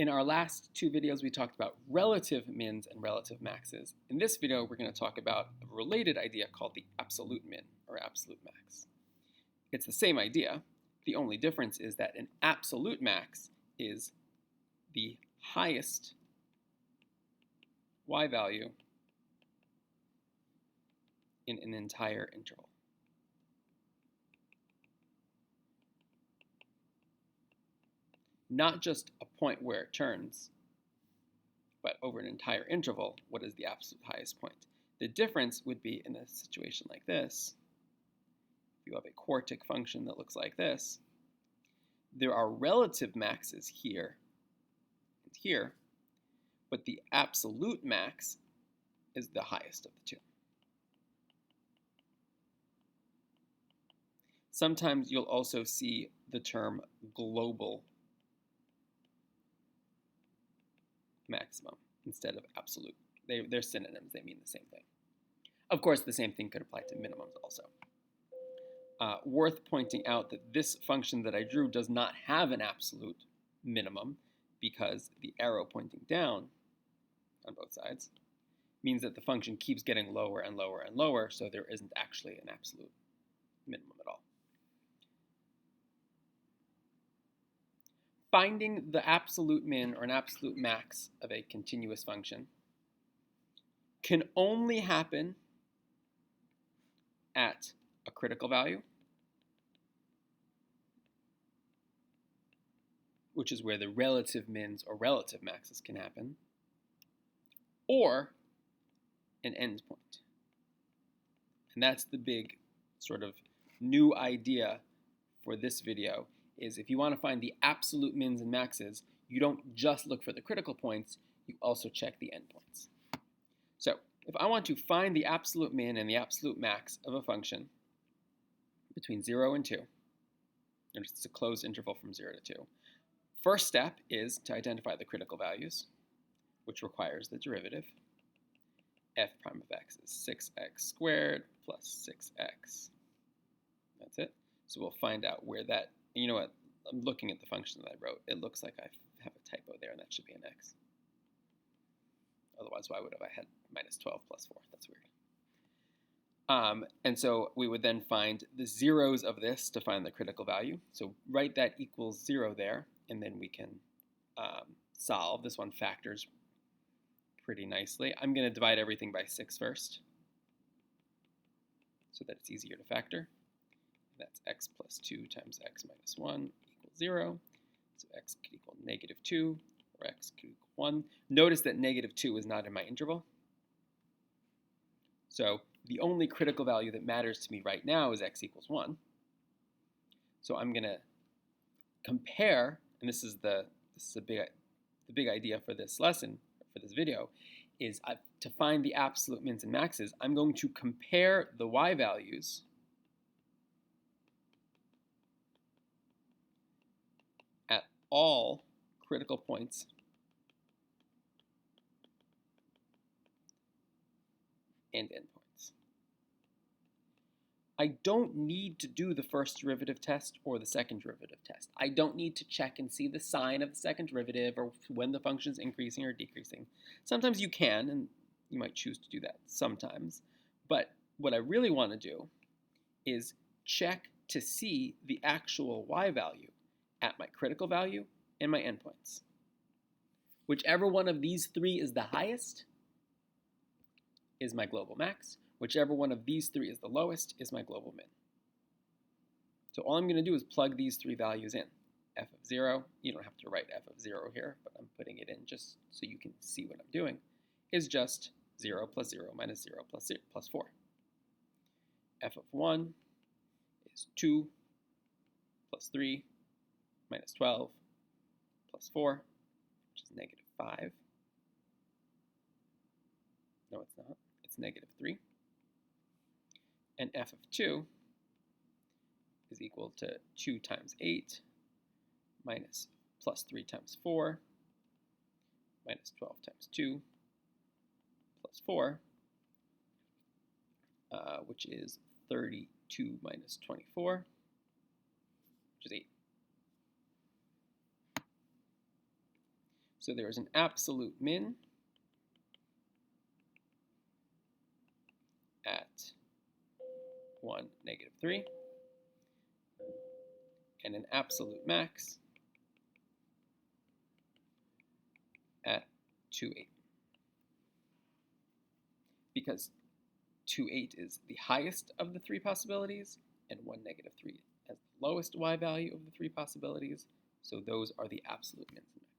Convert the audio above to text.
In our last two videos, we talked about relative mins and relative maxes. In this video, we're going to talk about a related idea called the absolute min or absolute max. It's the same idea. The only difference is that an absolute max is the highest y value in an entire interval. Not just a point where it turns, but over an entire interval, what is the absolute highest point? The difference would be in a situation like this. If you have a quartic function that looks like this, there are relative maxes here and here, but the absolute max is the highest of the two. Sometimes you'll also see the term global maximum instead of absolute. They're synonyms, they mean the same thing. Of course, the same thing could apply to minimums also. Worth pointing out that this function that I drew does not have an absolute minimum because the arrow pointing down on both sides means that the function keeps getting lower and lower and lower, so there isn't actually an absolute minimum at all. Finding the absolute min or an absolute max of a continuous function can only happen at a critical value, which is where the relative mins or relative maxes can happen, or an endpoint. And that's the big sort of new idea for this video, is if you want to find the absolute mins and maxes, you don't just look for the critical points, you also check the endpoints. So if I want to find the absolute min and the absolute max of a function between 0 and 2, and it's a closed interval from 0 to 2, first step is to identify the critical values, which requires the derivative. F prime of x is 6x squared plus 6x. That's it. So we'll find out where that, you know what, I'm looking at the function that I wrote. It looks like I have a typo there, and that should be an x. Otherwise, why would I had minus 12 plus 4? That's weird. And so we would then find the zeros of this to find the critical value. So write that equals 0 there, and then we can solve. This one factors pretty nicely. I'm going to divide everything by 6 first so that it's easier to factor. That's x plus 2 times x minus 1 equals 0. So x could equal negative 2, or x could equal 1. Notice that negative 2 is not in my interval. So the only critical value that matters to me right now is x equals 1. So I'm going to compare, and this is the big idea for this lesson, for this video, is to find the absolute mins and maxes, I'm going to compare the y values at all critical points and endpoints. I don't need to do the first derivative test or the second derivative test. I don't need to check and see the sign of the second derivative or when the function is increasing or decreasing. Sometimes you can, and you might choose to do that sometimes. But what I really want to do is check to see the actual y value at my critical value and my endpoints. Whichever one of these three is the highest is my global max. Whichever one of these three is the lowest is my global min. So all I'm going to do is plug these three values in. F of 0, you don't have to write f of 0 here, but I'm putting it in just so you can see what I'm doing, is just 0 plus 0 minus 0 plus 4. F of 1 is 2 plus 3 minus 12 plus 4, which is negative 5. No, it's not. It's negative 3. And f of 2 is equal to 2 times 8 minus plus 3 times 4 minus 12 times 2 plus 4, which is 32 minus 24, which is 8. So there is an absolute min at 1, -3, and an absolute max at 2, 8. Because 2, 8 is the highest of the 3 possibilities, and 1, -3 as the lowest y value of the 3 possibilities, so those are the absolute mins and maxes.